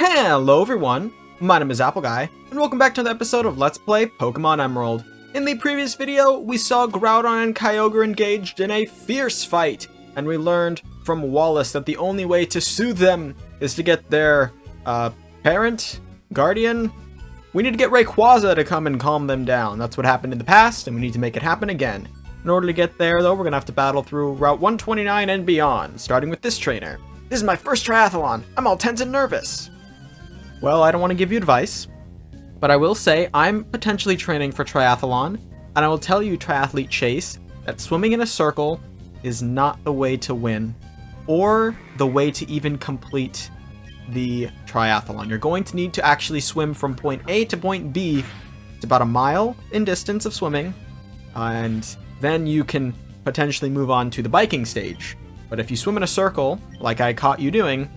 Hello everyone, my name is Appleguy, and welcome back to another episode of Let's Play Pokémon Emerald. In the previous video, we saw Groudon and Kyogre engaged in a fierce fight, and we learned from Wallace that the only way to soothe them is to get their, guardian? We need to get Rayquaza to come and calm them down. That's what happened in the past, and we need to make it happen again. In order to get there, though, we're gonna have to battle through Route 129 and beyond, starting with this trainer. This is my first triathlon. I'm all tense and nervous. Well, I don't want to give you advice, but I will say I'm potentially training for triathlon, and I will tell you, triathlete Chase, that swimming in a circle is not the way to win, or the way to even complete the triathlon. You're going to need to actually swim from point A to point B. It's about a mile in distance of swimming, and then you can potentially move on to the biking stage. But if you swim in a circle, like I caught you doing,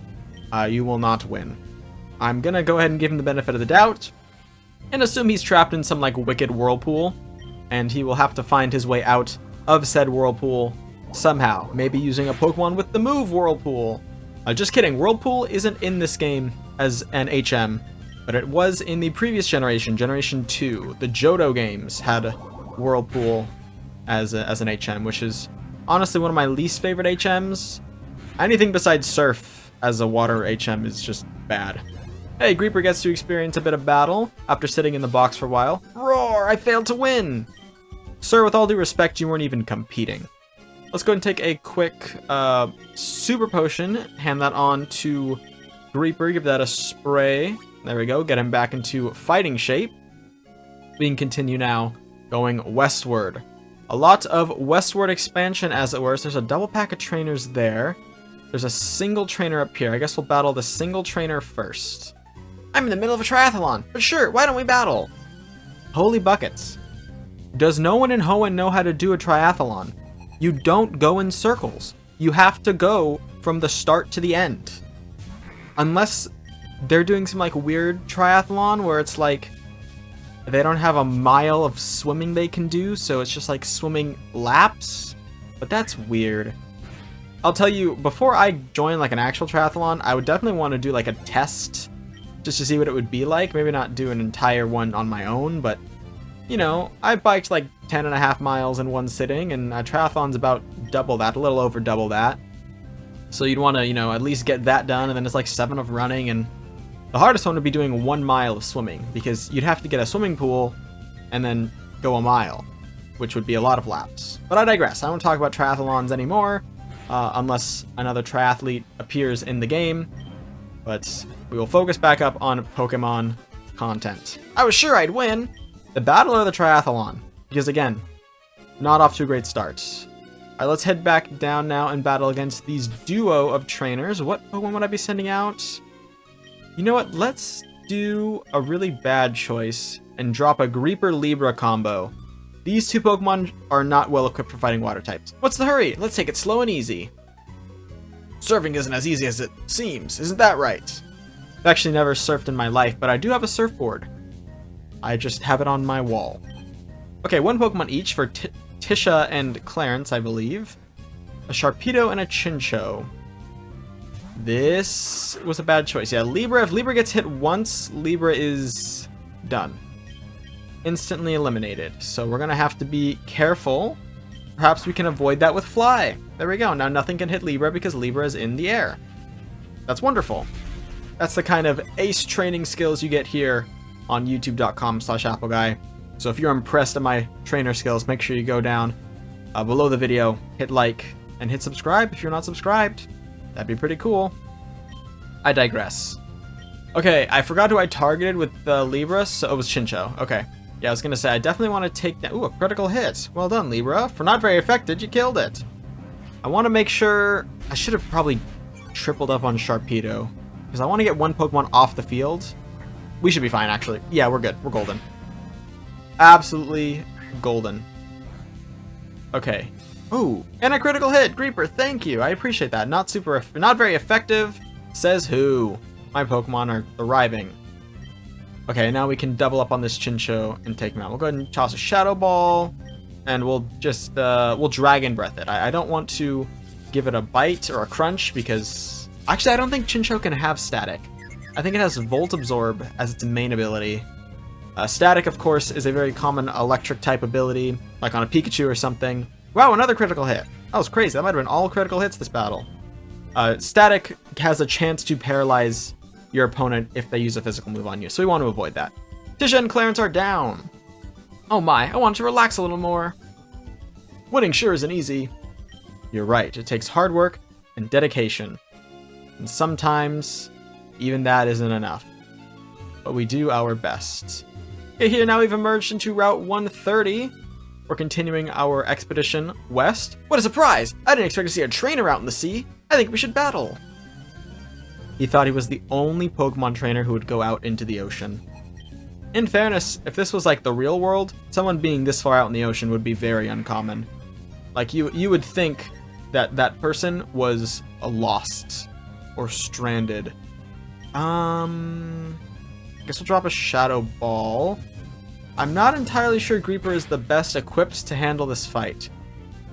you will not win. I'm gonna go ahead and give him the benefit of the doubt, and assume he's trapped in some, like, wicked whirlpool, and he will have to find his way out of said whirlpool somehow. Maybe using a Pokemon with the move Whirlpool. Just kidding, Whirlpool isn't in this game as an HM, but it was in the previous generation, Generation 2. The Johto games had Whirlpool as an HM, which is honestly one of my least favorite HMs. Anything besides Surf as a water HM is just bad. Hey, Greeper gets to experience a bit of battle after sitting in the box for a while. Roar! I failed to win! Sir, with all due respect, you weren't even competing. Let's go and take a quick Super Potion, hand that on to Greeper, give that a spray. There we go, get him back into fighting shape. We can continue now going westward. A lot of westward expansion, as it were. So there's a double pack of trainers there. There's a single trainer up here. I guess we'll battle the single trainer first. I'm in the middle of a triathlon, but sure, why don't we battle? Holy buckets. Does no one in Hoenn know how to do a triathlon? You don't go in circles. You have to go from the start to the end. Unless they're doing some, like, weird triathlon where it's like they don't have a mile of swimming they can do, so it's just like swimming laps. But that's weird. I'll tell you, before I join like an actual triathlon, I would definitely want to do like a test just to see what it would be like. Maybe not do an entire one on my own, but you know, I biked like 10.5 miles in one sitting, and a triathlon's about double that, a little over double that. So you'd want to, you know, at least get that done, and then it's like 7 of running, and the hardest one would be doing 1 mile of swimming, because you'd have to get a swimming pool and then go a mile, which would be a lot of laps. But I digress. I don't talk about triathlons anymore, unless another triathlete appears in the game. But we will focus back up on Pokemon content. I was sure I'd win! The battle or the triathlon? Because again, not off to a great start. Alright, let's head back down now and battle against these duo of trainers. What Pokemon would I be sending out? You know what? Let's do a really bad choice and drop a Greeper-Libra combo. These two Pokemon are not well equipped for fighting water types. What's the hurry? Let's take it slow and easy. Surfing isn't as easy as it seems, isn't that right? I've actually never surfed in my life, but I do have a surfboard. I just have it on my wall. Okay, 1 Pokemon each for Tisha and Clarence, I believe. A Sharpedo and a Chinchou. This was a bad choice. Yeah, Libra, if Libra gets hit once, Libra is done. Instantly eliminated. So we're gonna have to be careful. Perhaps we can avoid that with Fly. There we go. Now nothing can hit Libra because Libra is in the air. That's wonderful. That's the kind of ace training skills you get here on youtube.com/appleguy. So if you're impressed at my trainer skills, make sure you go down below the video, hit like, and hit subscribe if you're not subscribed. That'd be pretty cool. I digress. Okay, I forgot who I targeted with the Libra, so it was Chinchou. Okay. Yeah, I was gonna say, I definitely want to take that. Ooh, a critical hit. Well done, Libra. For not very affected, you killed it. I want to make sure. I should have probably tripled up on Sharpedo, because I want to get 1 Pokemon off the field. We should be fine, actually. Yeah, we're good. We're golden. Absolutely golden. Okay. Ooh, and a critical hit. Greeper, thank you. I appreciate that. Not very effective. Says who? My Pokemon are arriving. Okay, now we can double up on this Chinchou and take him out. We'll go ahead and toss a Shadow Ball, and we'll just, we'll Dragon Breath it. I don't want to give it a bite or a crunch because... Actually, I don't think Chinchou can have static. I think it has Volt Absorb as its main ability. Static, of course, is a very common electric type ability, like on a Pikachu or something. Wow, another critical hit. That was crazy. That might have been all critical hits this battle. Static has a chance to paralyze your opponent if they use a physical move on you, so we want to avoid that. Tisha and Clarence are down. Oh my, I want to relax a little more. Winning sure isn't easy. You're right, it takes hard work and dedication. And sometimes, even that isn't enough. But we do our best. Okay, here now we've emerged into Route 130. We're continuing our expedition west. What a surprise! I didn't expect to see a trainer out in the sea. I think we should battle. He thought he was the only Pokemon trainer who would go out into the ocean. In fairness, if this was like the real world, someone being this far out in the ocean would be very uncommon. Like you would think that that person was lost or stranded. I guess we'll drop a Shadow Ball. I'm not entirely sure Greeper is the best equipped to handle this fight.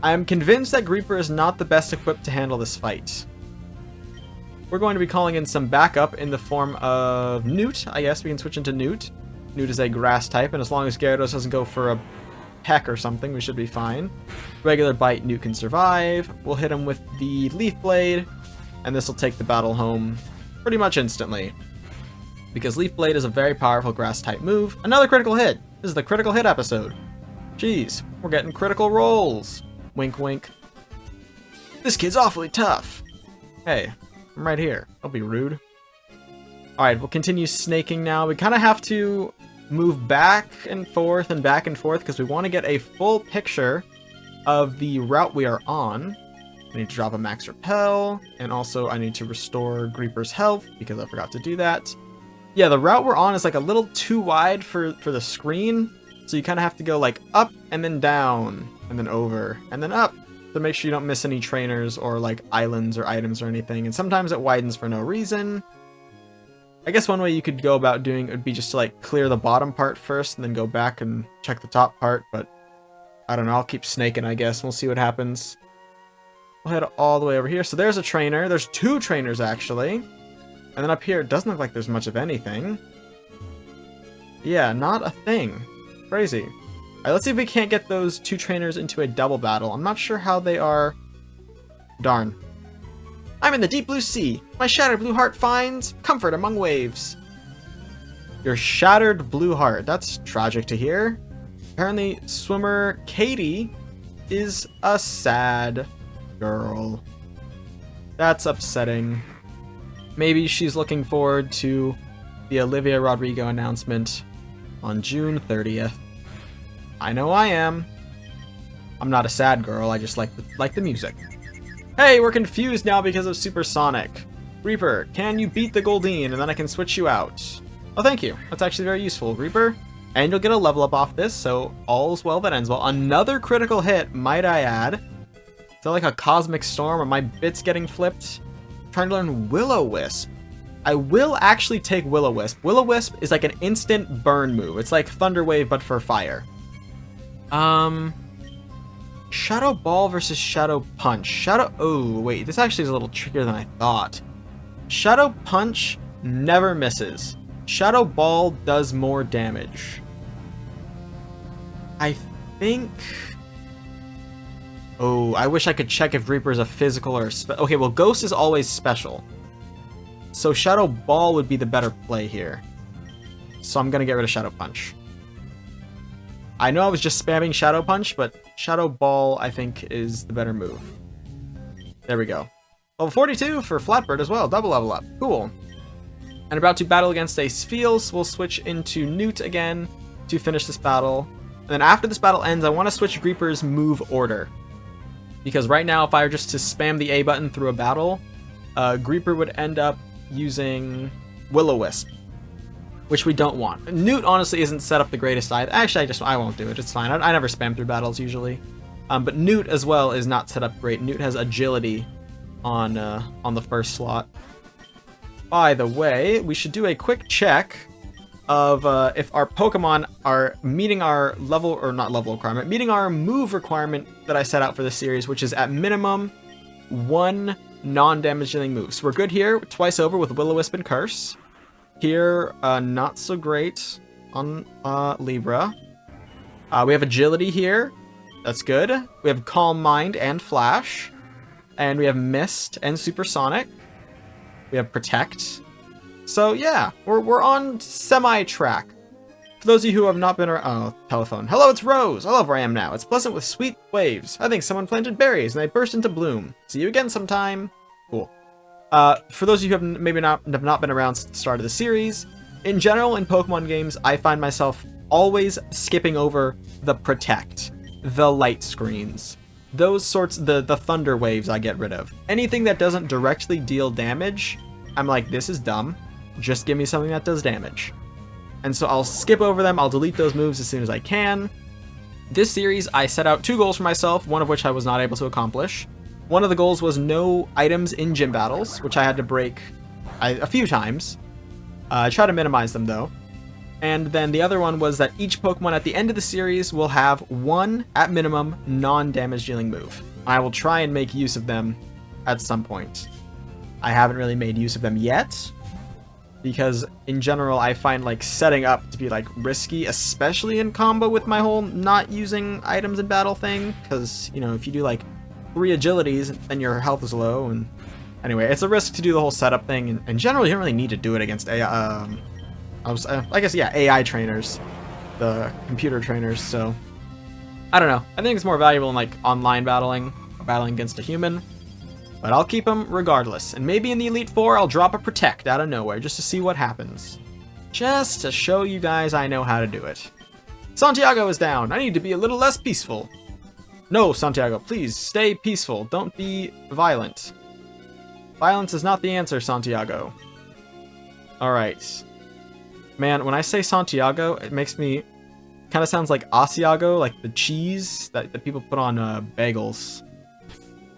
I am convinced that Greeper is not the best equipped to handle this fight. We're going to be calling in some backup in the form of Newt. I guess we can switch into Newt. Newt is a grass type, and as long as Gyarados doesn't go for a peck or something, we should be fine. Regular bite, Newt can survive. We'll hit him with the Leaf Blade, and this will take the battle home pretty much instantly. Because Leaf Blade is a very powerful grass type move. Another critical hit! This is the critical hit episode. Jeez, we're getting critical rolls. Wink wink. This kid's awfully tough. Hey, I'm right here. Don't be rude. Alright, we'll continue snaking now. We kind of have to move back and forth because we want to get a full picture of the route we are on. I need to drop a Max Repel, and also I need to restore Greeper's health because I forgot to do that. Yeah, the route we're on is like a little too wide for the screen, so you kind of have to go like up and then down and then over and then up to make sure you don't miss any trainers or like islands or items or anything. And sometimes it widens for no reason. I guess one way you could go about doing it would be just to like clear the bottom part first and then go back and check the top part, but I don't know, I'll keep snaking, I guess. We'll see what happens. We'll head all the way over here. So there's a trainer. There's two trainers, actually. And then up here, it doesn't look like there's much of anything. Yeah, not a thing. Crazy. Alright, let's see if we can't get those two trainers into a double battle. I'm not sure how they are. Darn. I'm in the deep blue sea. My shattered blue heart finds comfort among waves. Your shattered blue heart. That's tragic to hear. Apparently, swimmer Katie is a sad girl. That's upsetting. Maybe she's looking forward to the Olivia Rodrigo announcement on June 30th. I know I am. I'm not a sad girl, I just like the music. Hey, we're confused now because of Supersonic. Reaper, can you beat the Goldeen and then I can switch you out? Oh, thank you. That's actually very useful, Reaper. And you'll get a level up off this, so all's well that ends well. Another critical hit, might I add. Is that like a Cosmic Storm? Are my bits getting flipped? I'm trying to learn Will-O-Wisp. I will actually take Will-O-Wisp. Will-O-Wisp is like an instant burn move. It's like Thunder Wave, but for fire. Shadow Ball versus Shadow Punch. Oh, wait, this actually is a little trickier than I thought. Shadow Punch never misses. Shadow Ball does more damage. I think... Oh, I wish I could check if Reaper is a physical or a okay, well, Ghost is always special. So Shadow Ball would be the better play here. So I'm gonna get rid of Shadow Punch. I know I was just spamming Shadow Punch, but Shadow Ball, I think, is the better move. There we go. Level 42 for Flatbird as well. Double level up. Cool. And about to battle against a Spheals. We'll switch into Newt again to finish this battle. And then after this battle ends, I want to switch Greeper's move order. Because right now, if I were just to spam the A button through a battle, Greeper would end up using Will-O-Wisp, which we don't want. Newt honestly isn't set up the greatest either. Actually, I won't do it. It's fine. I never spam through battles usually. But Newt as well is not set up great. Newt has agility on the first slot. By the way, we should do a quick check of if our Pokemon are meeting our level, or not level requirement, meeting our move requirement that I set out for this series, which is at minimum 1 non-damage dealing move. So we're good here, twice over with Will-O-Wisp and Curse. Here, not so great on Libra. We have agility here. That's good. We have Calm Mind and Flash. And we have Mist and Supersonic. We have Protect. So yeah, we're on semi-track. For those of you who have not been around... Oh, telephone. Hello, it's Rose. I love where I am now. It's pleasant with sweet waves. I think someone planted berries and they burst into bloom. See you again sometime. Cool. For those of you who have not been around since the start of the series, in general, in Pokemon games, I find myself always skipping over the Protect, the light screens. Those sorts, the thunder waves I get rid of. Anything that doesn't directly deal damage, I'm like, this is dumb. Just give me something that does damage. And so I'll skip over them, I'll delete those moves as soon as I can. This series, I set out 2 goals for myself, one of which I was not able to accomplish. One of the goals was no items in gym battles, which I had to break a few times. I try to minimize them though. And then the other one was that each Pokemon at the end of the series will have 1, at minimum, non-damage dealing move. I will try and make use of them at some point. I haven't really made use of them yet, because in general I find like setting up to be like risky, especially in combo with my whole not using items in battle thing, because, you know, if you do like 3 agilities, then your health is low, and anyway, it's a risk to do the whole setup thing, and in general you don't really need to do it against AI, I guess, yeah, AI trainers, the computer trainers, so I don't know. I think it's more valuable in like online battling, or battling against a human, but I'll keep them regardless, and maybe in the Elite Four I'll drop a Protect out of nowhere just to see what happens. Just to show you guys I know how to do it. Santiago is down. I need to be a little less peaceful. No, Santiago, please stay peaceful. Don't be violent. Violence is not the answer, Santiago. Alright. Man, when I say Santiago, it makes me... kind of sounds like Asiago, like the cheese that people put on bagels.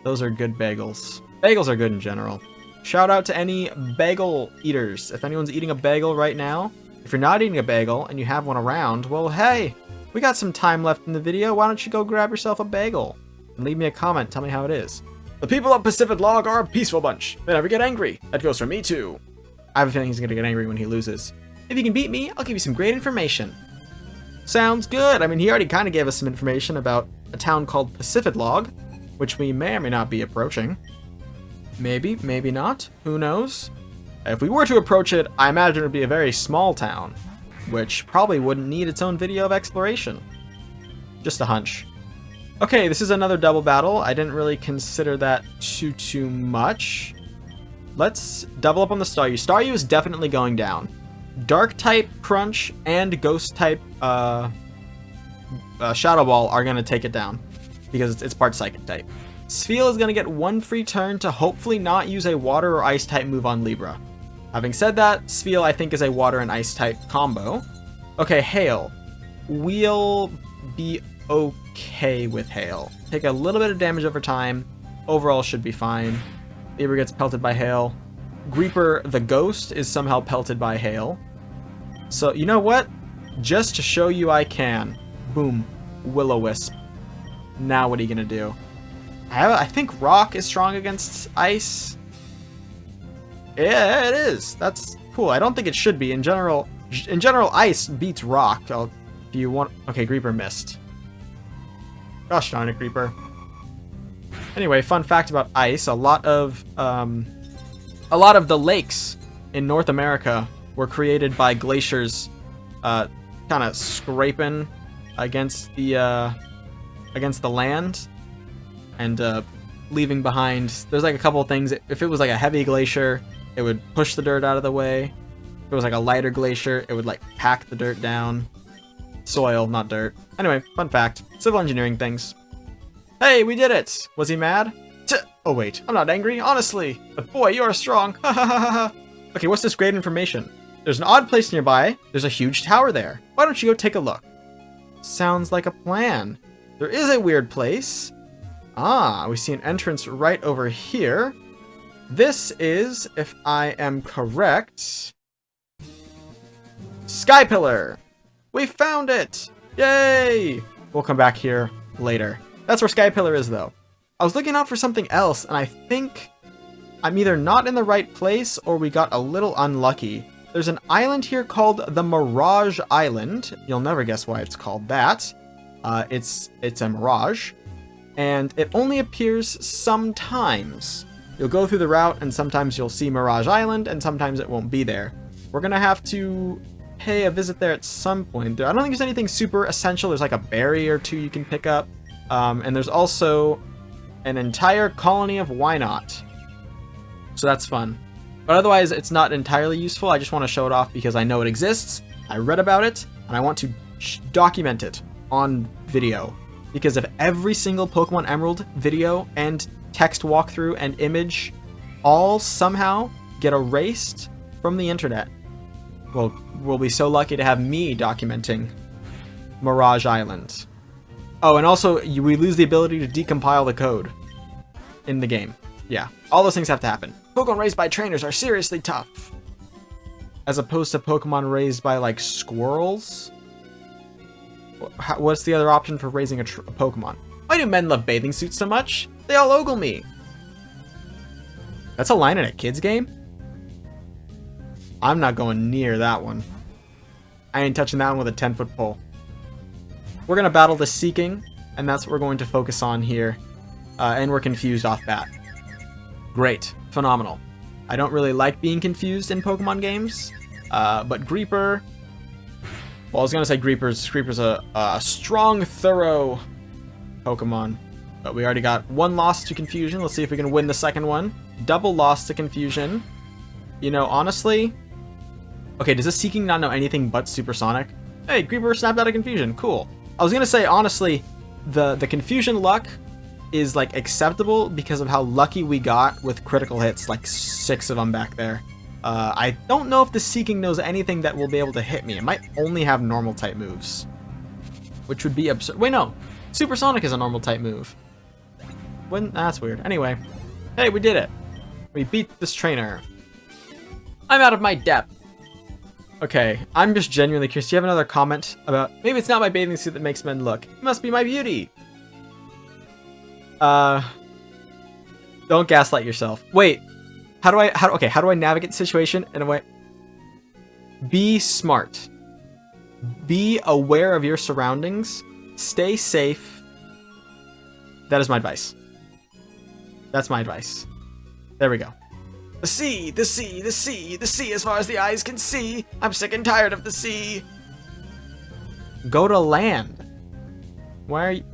Those are good bagels. Bagels are good in general. Shout out to any bagel eaters. If anyone's eating a bagel right now, if you're not eating a bagel and you have one around, well, hey, we got some time left in the video. Why don't you go grab yourself a bagel and leave me a comment. Tell me how it is. The people of Pacificlog are a peaceful bunch. They never get angry. That goes for me too. I have a feeling he's gonna get angry when he loses. If you can beat me, I'll give you some great information. Sounds good. I mean, he already kind of gave us some information about a town called Pacificlog, which we may or may not be approaching. Maybe, maybe not. Who knows? If we were to approach it, I imagine it would be a very small town, which probably wouldn't need its own video of exploration. Just a hunch. Okay, this is another double battle. I didn't really consider that too much. Let's double up on the Staryu. Staryu is definitely going down. Dark type Crunch and Ghost type Shadow Ball are going to take it down because it's part Psychic type. Spheal is going to get 1 free turn to hopefully not use a Water or Ice type move on Libra. Having said that, Spheal I think is a Water and Ice type combo. Okay, Hail. We'll be okay with Hail. Take a little bit of damage over time. Overall should be fine. Libra gets pelted by Hail. Greeper the Ghost is somehow pelted by Hail. So, you know what? Just to show you I can. Boom. Will-O-Wisp. Now what are you gonna do? I think Rock is strong against Ice. Yeah, it is. That's cool. I don't think it should be. In general, Ice beats Rock. Do you want... Okay, Greeper missed. Gosh darn it, Greeper. Anyway, fun fact about Ice. A lot of the lakes in North America were created by glaciers kind of scraping against the land and leaving behind. There's like a couple of things. If it was like a heavy glacier, it would push the dirt out of the way. If it was like a lighter glacier, it would like pack the dirt down. Soil, not dirt. Anyway, fun fact. Civil engineering things. Hey, we did it! Was he mad? Oh wait, I'm not angry, honestly. But boy, you are strong. Okay, what's this great information? There's an odd place nearby. There's a huge tower there. Why don't you go take a look? Sounds like a plan. There is a weird place. Ah, we see an entrance right over here. This is, if I am correct, Sky Pillar. We found it! Yay! We'll come back here later. That's where Sky Pillar is, though. I was looking out for something else, and I think I'm either not in the right place or we got a little unlucky. there's an island here called the Mirage Island. You'll never guess why it's called that. It's a mirage, and it only appears sometimes. You'll go through the route, and sometimes you'll see Mirage Island, and sometimes it won't be there. We're gonna have to pay a visit there at some point. I don't think there's anything super essential. There's like a berry or two you can pick up, and there's also an entire colony of Wynot. So that's fun. But otherwise, it's not entirely useful. I just want to show it off because I know it exists, I read about it, and I want to document it on video. Because if every single Pokemon Emerald video and text walkthrough and image all somehow get erased from the internet, well, we'll be so lucky to have me documenting Mirage Island. Oh, and also, we lose the ability to decompile the code in the game. Yeah, all those things have to happen. Pokemon raised by trainers are seriously tough. As opposed to Pokemon raised by, like, squirrels? What's the other option for raising a Pokemon? Why do men love bathing suits so much? They all ogle me. That's a line in a kid's game? I'm not going near that one. I ain't touching that one with a 10-foot pole. We're going to battle the Seeking, and that's what we're going to focus on here. And we're confused off bat. Great. Phenomenal. I don't really like being confused in Pokemon games, but Greeper... Well, I was going to say Greeper's a strong, thorough Pokemon. But we already got one loss to Confusion. Let's see if we can win the second one. Double loss to Confusion. You know, honestly... Okay, does this Seeking not know anything but Supersonic? Hey, Greeper snapped out of Confusion. Cool. I was going to say, honestly, the Confusion luck is, like, acceptable because of how lucky we got with critical hits, like 6 of them back there. I don't know if the Seeking knows anything that will be able to hit me. It might only have normal type moves, which would be absurd. Wait, no. Supersonic is a normal type move. That's weird. Anyway. Hey, we did it. We beat this trainer. I'm out of my depth. Okay, I'm just genuinely curious. Do you have another comment about... Maybe it's not my bathing suit that makes men look. It must be my beauty. Don't gaslight yourself. Wait. How do I navigate the situation in a way? Be smart. Be aware of your surroundings. Stay safe. That is my advice. That's my advice. There we go. The sea, the sea, the sea, the sea as far as the eyes can see. I'm sick and tired of the sea. Go to land. Why are you...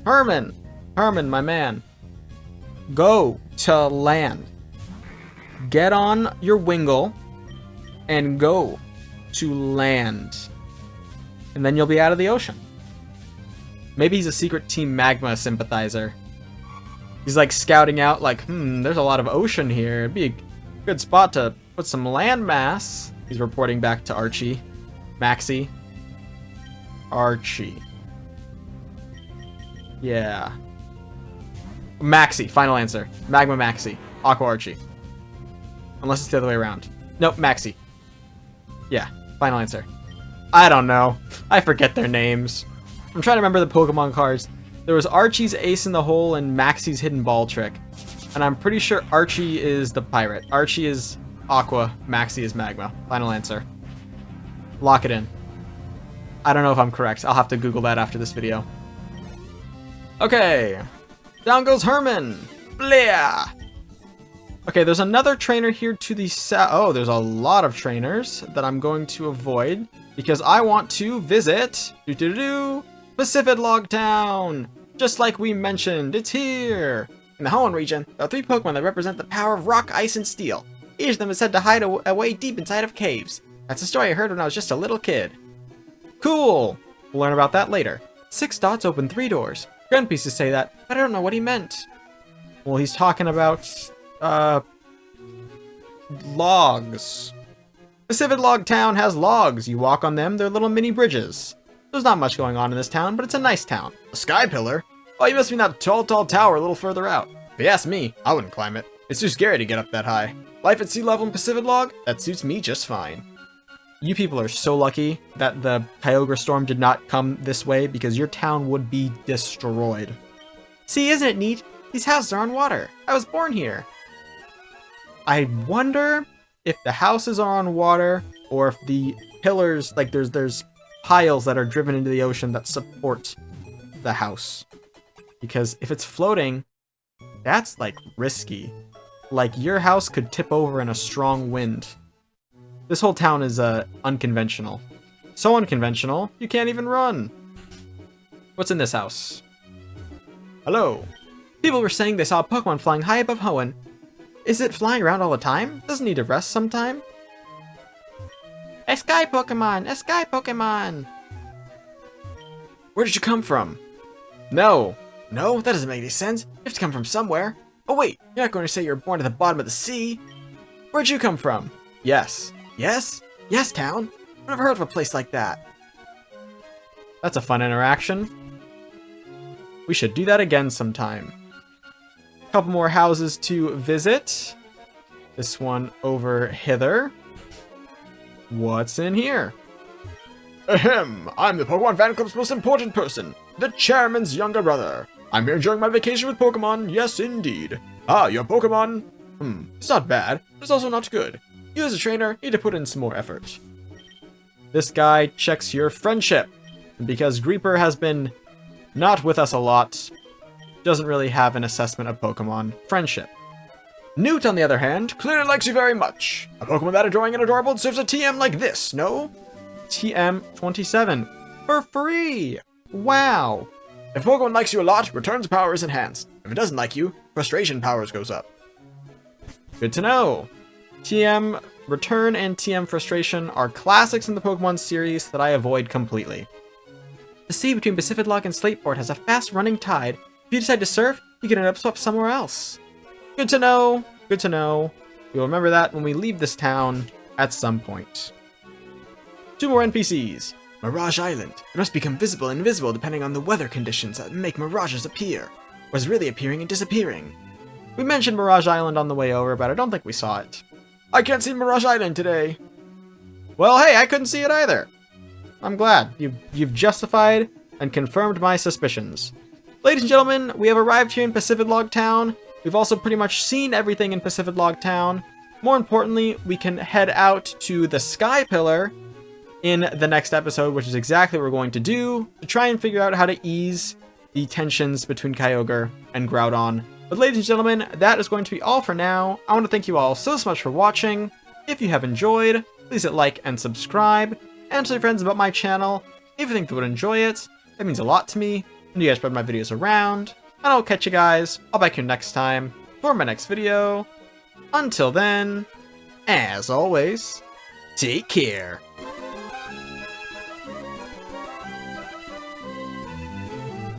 Herman, my man. Go to land. Get on your Wingull and go to land. And then you'll be out of the ocean. Maybe he's a secret Team Magma sympathizer. He's like scouting out like, there's a lot of ocean here. It'd be a good spot to put some land mass. He's reporting back to Archie. Maxie. Archie. Yeah. Maxie, final answer. Magma Maxie. Aqua Archie. Unless it's the other way around. Nope, Maxie. Yeah, final answer. I don't know. I forget their names. I'm trying to remember the Pokemon cards. There was Archie's Ace in the Hole and Maxie's Hidden Ball Trick. And I'm pretty sure Archie is the pirate. Archie is Aqua, Maxie is Magma. Final answer. Lock it in. I don't know if I'm correct. I'll have to Google that after this video. Okay. Down goes Herman. Blah. Okay, there's another trainer here to the south. Oh, there's a lot of trainers that I'm going to avoid because I want to visit Pacificlog Town. Just like we mentioned, it's here. In the Hoenn region, there are 3 Pokemon that represent the power of rock, ice, and steel. Each of them is said to hide away deep inside of caves. That's a story I heard when I was just a little kid. Cool. We'll learn about that later. 6 dots open 3 doors. Grand pieces say that, but I don't know what he meant. Well, he's talking about, logs. Pacificlog Town has logs. You walk on them, they're little mini bridges. There's not much going on in this town, but it's a nice town. A sky pillar? Oh, you must mean that tall tower a little further out. If you ask me, I wouldn't climb it. It's too scary to get up that high. Life at sea level in Pacificlog? That suits me just fine. You people are so lucky that the Kyogre storm did not come this way because your town would be destroyed. See, isn't it neat? These houses are on water. I was born here. I wonder if the houses are on water or if the pillars, like there's piles that are driven into the ocean that support the house. Because if it's floating, that's like risky. Like your house could tip over in a strong wind. This whole town is unconventional. So unconventional, you can't even run. What's in this house? Hello. People were saying they saw a Pokemon flying high above Hoenn. Is it flying around all the time? Doesn't it need to rest sometime? A sky Pokemon! A sky Pokemon! Where did you come from? No. No, that doesn't make any sense. You have to come from somewhere. Oh wait, you're not going to say you were born at the bottom of the sea? Where'd you come from? Yes. Yes? Yes, town. I've never heard of a place like that. That's a fun interaction. We should do that again sometime. Couple more houses to visit. This one over hither. What's in here? Ahem, I'm the Pokemon Fan Club's most important person, the chairman's younger brother. I'm here enjoying my vacation with Pokemon, yes indeed. Ah, your Pokemon? It's not bad, but it's also not good. You as a trainer need to put in some more effort. This guy checks your friendship. And because Greeper has been not with us a lot, doesn't really have an assessment of Pokemon friendship. Newt, on the other hand, clearly likes you very much. A Pokemon that adoring and adorable deserves a TM like this, no? TM 27 for free. Wow. If a Pokemon likes you a lot, return's power is enhanced. If it doesn't like you, frustration powers goes up. Good to know. TM Return and TM Frustration are classics in the Pokemon series that I avoid completely. The sea between Pacificlog and Slateport has a fast running tide. If you decide to surf, you can end up swept somewhere else. Good to know. Good to know. We'll remember that when we leave this town at some point. 2 more NPCs. Mirage Island. It must become visible and invisible depending on the weather conditions that make mirages appear. Was really appearing and disappearing. We mentioned Mirage Island on the way over, but I don't think we saw it. I can't see Mirage Island today. Well, hey, I couldn't see it either. I'm glad. You've justified and confirmed my suspicions. Ladies and gentlemen, we have arrived here in Pacificlog Town. We've also pretty much seen everything in Pacificlog Town. More importantly, we can head out to the Sky Pillar in the next episode, which is exactly what we're going to do, to try and figure out how to ease the tensions between Kyogre and Groudon. But ladies and gentlemen, that is going to be all for now. I want to thank you all so much for watching. If you have enjoyed, please hit like and subscribe, and tell your friends about my channel. If you think they would enjoy it, that means a lot to me, and you guys spread my videos around. And I'll catch you guys all back here next time for my next video. Until then, as always, take care.